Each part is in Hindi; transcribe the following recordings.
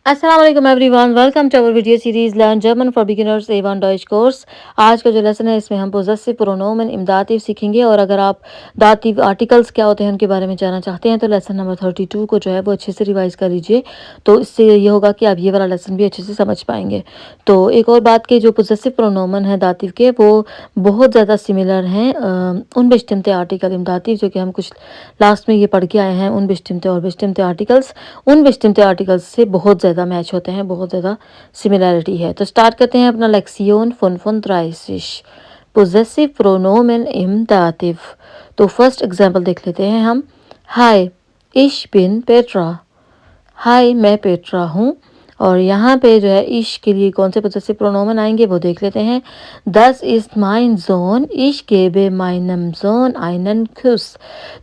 अस्सलाम वालेकुम everyone, welcome to our video series learn German for beginners एवन डॉइच कोर्स। आज का जो लेसन है इसमें हम पोजेसिव प्रोनोमेन इमदातिव सीखेंगे। और अगर आप दातिव आर्टिकल्स क्या होते हैं उनके बारे में जानना चाहते हैं तो लेसन नंबर 32 को जो है वो अच्छे से रिवाइज कर लीजिए। तो इससे ये होगा कि आप ये वाला लेसन भी अच्छे से समझ पाएंगे। तो एक और बात कि जो पोजेसिव प्रोनोमेन है दातिव के, वो बहुत ज़्यादा सिमिलर हैं उन बेस्टिमते आर्टिकल इमदातिव, जो कि हम कुछ लास्ट में ये पढ़ के आए हैं। उन बेस्टिमते और बेस्टिमते आर्टिकल्स उन बेस्टिमते आर्टिकल्स से बहुत ज़्यादा मैच होते हैं, बहुत ज़्यादा सिमिलैरिटी है। तो स्टार्ट करते हैं अपना लेक्सियन 35 पोजेसिव प्रोनोमेन इम दातिव। तो फर्स्ट एग्जांपल देख लेते हैं हम। हाय इश बिन पेट्रा, हाय मैं पेट्रा हूँ। और यहाँ पे जो है इश के लिए कौन से पोजेसिव प्रोनोमेन आएंगे वो देख लेते हैं। दस इज माइन जोन, इश गेबे माइनम जोन आइनन खुस।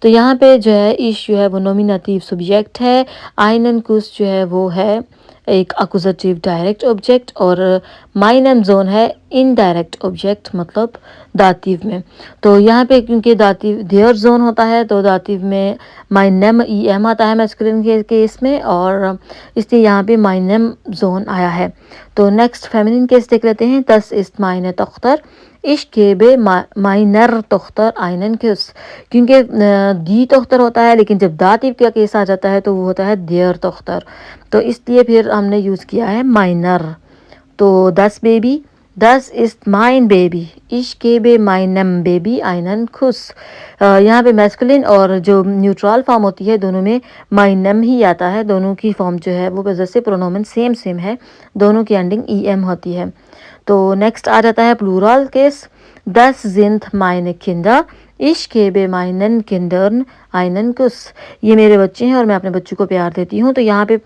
तो यहाँ पे जो है इश जो है वो नॉमिनेटिव सब्जेक्ट है, आइनन कुस जो है वो है एक अकुजेटिव डायरेक्ट ऑब्जेक्ट, और माइनम जोन है इनडायरेक्ट ऑब्जेक्ट मतलब दातिव में। तो यहाँ पे क्योंकि दातिव देयर जोन होता है तो दातिव में माइनम ई एम आता है मैस्कुलिन के केस में, और इसलिए यहाँ पे माइनम जोन आया है। तो नेक्स्ट फेमिनिन केस देख लेते हैं। दस इस माइने तख्तर, इश केबे माइनर तख्तर आइनन कुस। क्योंकि दी तख्तर होता है, लेकिन जब दातिव का केस आ जाता है तो वो होता है देयर तख्तर, तो इसलिए फिर हमने यूज़ किया है माइनर। तो दस बेबी, दस इज माइन बेबी, इश के बे माइनम बेबी आइनन खुश। यहाँ पे मैस्कुलिन और जो न्यूट्रल फॉर्म होती है दोनों में माइनम ही आता है। दोनों की फॉर्म जो है वो पोजेसिव प्रोनोमेन सेम सेम है, दोनों की एंडिंग ई एम होती है। तो नेक्स्ट आ जाता है प्लूरल केस। दस जिंद माइने किंडर, इश के बे माइनन किंडर्न आइनन कुस। ये मेरे बच्चे हैं और मैं अपने बच्चों को प्यार देती हूँ। तो यहाँ पे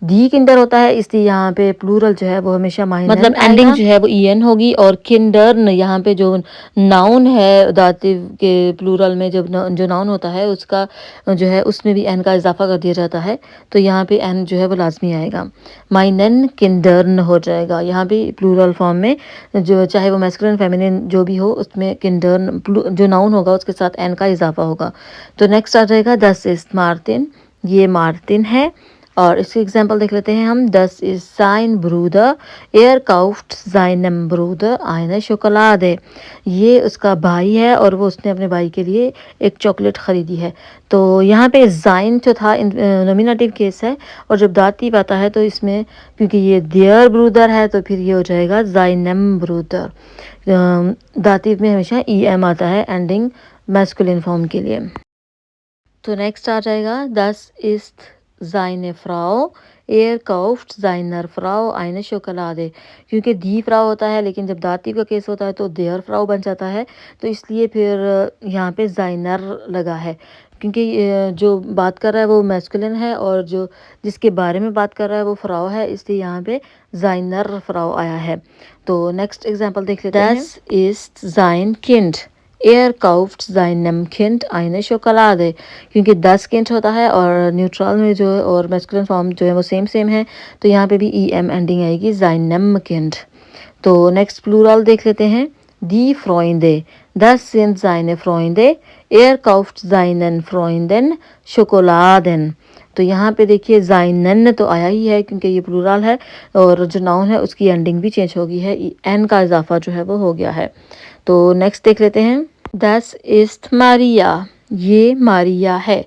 दी किंडर होता है, इसलिए यहाँ पे प्लूरल जो है वो हमेशा माइनन मतलब एंडिंग जो है वो ई एन होगी। और किंडर्न यहाँ पे जो नाउन है दातिव के प्लूरल में, जब जो नाउन होता है उसका जो है उसमें भी एन का इजाफा कर दिया जाता है, तो यहाँ पे एन जो है वो लाजमी आएगा, माइनन किंडर्न हो जाएगा। यहाँ पे प्लूरल फॉर्म में जो चाहे वो मैस्कुलिन फेमिनिन जो भी हो उसमें किंडर्न जो नाउन होगा उसके साथ एन का इजाफा होगा। तो नेक्स्ट आ जाएगा दस इज मार्टिन, ये मार्टिन है। और इसकी एग्जांपल देख लेते हैं हम। दस इज साइन ब्रूदर, एयर काउफ्ट साइनम ब्रूदर आइने शोकलादे। ये उसका भाई है और वो उसने अपने भाई के लिए एक चॉकलेट ख़रीदी है। तो यहाँ पे जाइन जो था नॉमिनेटिव केस है, और जब दातिव आता है तो इसमें क्योंकि ये देयर ब्रूदर है तो फिर ये हो जाएगा जाइनम ब्रूदर। दातिव में हमेशा ई एम आता है एंडिंग मैस्कुलिन फॉर्म के लिए। तो नेक्स्ट आ जाएगा दस east seine Frau, er kauft seiner Frau eine Schokolade। क्योंकि दी फ्राउ होता है, लेकिन जब दातिव का केस होता है तो देयर फ्राउ बन जाता है, तो इसलिए फिर यहाँ पे जाइनर लगा है। क्योंकि जो बात कर रहा है वो मैस्कुलिन है और जो जिसके बारे में बात कर रहा है वो फ्राउ है, इसलिए यहाँ पे जाइनर फ्राउ आया है। तो नेक्स्ट एग्जांपल देख लेते हैं। Das ist sein Kind, एयर काउफ्ट seinem Kind eine Schokolade। क्योंकि 10 किंट होता है और न्यूट्रल में जो और मैस्कुलिन फॉर्म जो है वो सेम सेम है, तो यहाँ पे भी ई एम एंडिंग आएगी seinem Kind। तो नेक्स्ट प्लूरल देख लेते हैं। die Freunde, das sind seine Freunde, er kauft seinen Freunden Schokoladen। तो यहाँ पे देखिए जाइनन तो आया ही है क्योंकि ये प्लूरल है, और जो नाउन है उसकी एंडिंग भी चेंज हो गई है, एन का इजाफा जो है वो हो गया है। तो नेक्स्ट देख लेते हैं। दस इस्ट मारिया, ये मारिया है।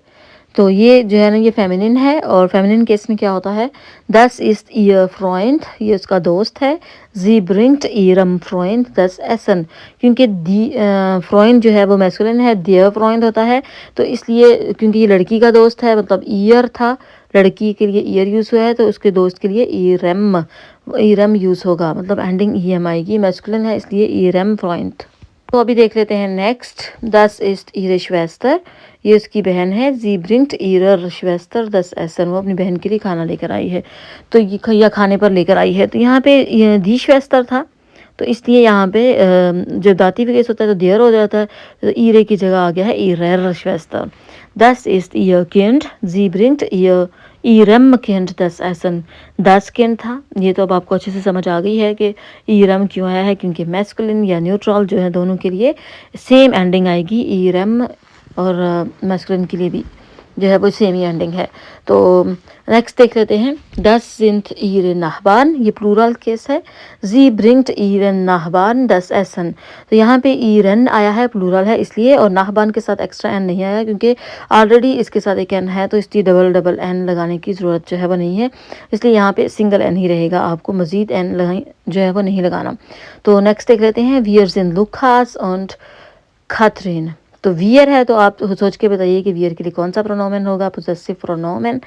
तो ये जो है ना ये फेमिनिन है, और फेमिनिन केस में क्या होता है। दस इस्ट ईयर फ्रॉइंड, ये उसका दोस्त है। जी ब्रिंग्ट ईरम फ्रॉइंड दस एसन। क्योंकि दी फ्रॉइंड जो है वो मैस्कुलिन है, दियर फ्रॉइंड होता है, तो इसलिए क्योंकि ये लड़की का दोस्त है मतलब ईयर था, लड़की के लिए ईयर यूज़ हुआ है, तो उसके दोस्त के लिए ईरम ईरम यूज़ होगा, मतलब एंडिंग ई एम आएगी, मैस्कुलिन है इसलिए ईरम फ्रॉइंड। तो अभी देख लेते हैं नेक्स्ट। दस इस्ट ईरे श्वेस्तर, ये उसकी बहन है। जी ब्रिंग्ट ईरर श्वेस्तर दस एसन, वो अपनी बहन के लिए खाना लेकर आई है, तो ये या खाने पर लेकर आई है। तो यहाँ पे दी श्वेस्तर था, तो इसलिए यहाँ पे जब दाती पे केस होता है तो देयर हो जाता है, तो ईरे की जगह आ गया है ईरर श्वेस्तर। दस इस्ट ईयर किंड, जी ब्रिंग्ट ईयर ईरम किंड दस एसन। 10 किंड था, ये तो अब आपको अच्छे से समझ आ गई है कि ईरम क्यों आया है, क्योंकि मैस्कुलिन या न्यूट्रल जो है दोनों के लिए सेम एंडिंग आएगी ईरम, और मैस्कुलिन के लिए भी जो है वो सेमी एंडिंग है। तो नेक्स्ट देख लेते हैं, das sind ihre Nachbarn, ये प्लूरल केस है। sie bringt ihren Nachbarn das Essen, तो यहाँ पे ihren आया है, प्लूरल है इसलिए, और Nachbarn के साथ एक्स्ट्रा एन नहीं आया क्योंकि ऑलरेडी इसके साथ एक एन है, तो इसलिए डबल डबल एन लगाने की ज़रूरत जो है वो नहीं है, इसलिए यहाँ पे सिंगल एन ही रहेगा, आपको मज़ीद एन जो है वो नहीं लगाना। तो नेक्स्ट देख लेते हैं, wir sind Lukas und Katrin, तो वियर है तो आप सोच के बताइए कि वियर के लिए कौन सा प्रोनोमेन होगा, पोजेसिव प्रोनोमेन।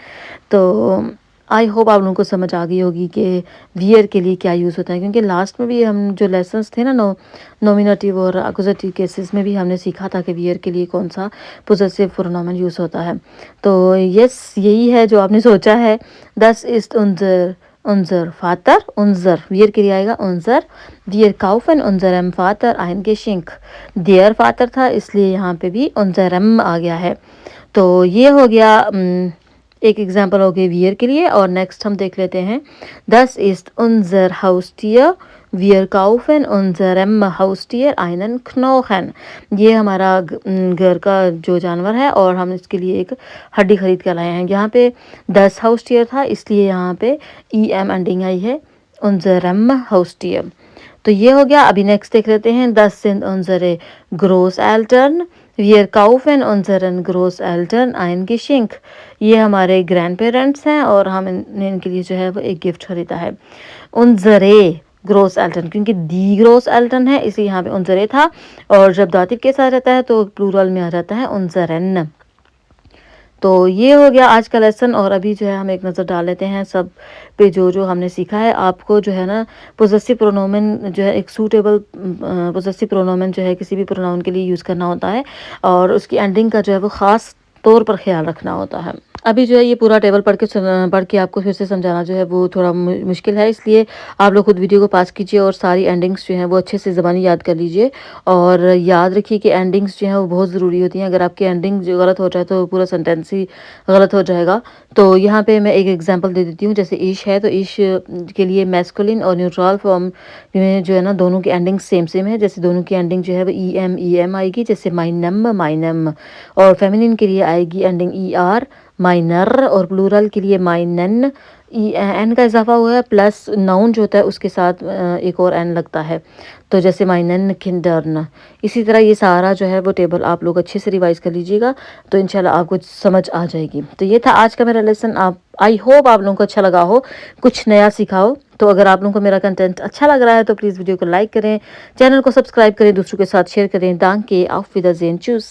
तो आई होप आप लोगों को समझ आ गई होगी कि वियर के लिए क्या यूज़ होता है, क्योंकि लास्ट में भी हम जो लेसन्स थे ना नॉमिनेटिव और अक्यूजेटिव केसेस में भी हमने सीखा था कि वियर के लिए कौन सा पोजेसिव प्रोनोमेन यूज़ होता है। तो यस, यही है जो आपने सोचा है। दस east unser Vater, unser wir के लिए आएगा unser, wir kaufen unserem Vater ein Geschenk, der Vater था इसलिए यहाँ पे भी unserem आ गया है। तो ये हो गया एक एग्जांपल हो गई वियर के लिए। और नेक्स्ट हम देख लेते हैं, das ist unser Haustier, wir kaufen unserem Haustier einen Knochen, ये हमारा घर का जो जानवर है और हम इसके लिए एक हड्डी खरीद कर लाए हैं। यहाँ पे das Haustier था इसलिए यहाँ पे em एंडिंग आई है, unserem Haustier। तो ये हो गया। अभी नेक्स्ट देख लेते हैं, das sind unsere Großeltern, wir kaufen unseren Großeltern ein Geschenk, ये हमारे ग्रैंड पेरेंट्स हैं और हमने इनके लिए जो है वो एक गिफ्ट खरीदा है। unsere Großeltern, क्योंकि दी Großeltern है इसलिए यहाँ पे unsere था, और जब दातिव के साथ रहता है तो प्लूरल में आ जाता है unseren। तो ये हो गया आज का लेसन। और अभी जो है हम एक नज़र डाल लेते हैं सब पे जो हमने सीखा है। आपको जो है ना पोजेसिव प्रोनोमेन जो है एक सूटेबल पोजेसिव प्रोनोमेन जो है किसी भी प्रोनाउन के लिए यूज़ करना होता है, और उसकी एंडिंग का जो है वो ख़ास तौर पर ख्याल रखना होता है। अभी जो है ये पूरा टेबल पढ़ के आपको फिर से समझाना जो है वो थोड़ा मुश्किल है, इसलिए आप लोग खुद वीडियो को पास कीजिए और सारी एंडिंग्स जो हैं वो अच्छे से ज़बानी याद कर लीजिए। और याद रखिए कि एंडिंग्स जो हैं वो बहुत ज़रूरी होती हैं, अगर आपकी एंडिंग जो गलत हो जाए तो पूरा सेंटेंस ही गलत हो जाएगा। तो यहाँ पे मैं एक एग्जांपल दे देती हूँ, जैसे इश है तो इश के लिए मैस्कुलिन और न्यूट्रल फॉर्म में जो है ना दोनों की एंडिंग सेम है, जैसे दोनों की एंडिंग जो है वो ई एम आएगी, जैसे माइनम, और फेमिनिन के लिए आएगी एंडिंग ई आर, माइनर, और प्लूरल के लिए माइनन, एन का इजाफा हुआ है, प्लस नाउन जो होता है उसके साथ एक और एन लगता है, तो जैसे माइनन किंडर्न। इसी तरह ये सारा जो है वो टेबल आप लोग अच्छे से रिवाइज कर लीजिएगा, तो इंशाल्लाह आपको समझ आ जाएगी। तो ये था आज का मेरा लेसन। आप आई होप आप लोगों को अच्छा लगा हो, कुछ नया सीखा हो। तो अगर आप लोगों को मेरा कंटेंट अच्छा लग रहा है तो प्लीज़ वीडियो को लाइक करें, चैनल को सब्सक्राइब करें, दूसरों के साथ शेयर करें। दांके auf Wiedersehen, tschüss।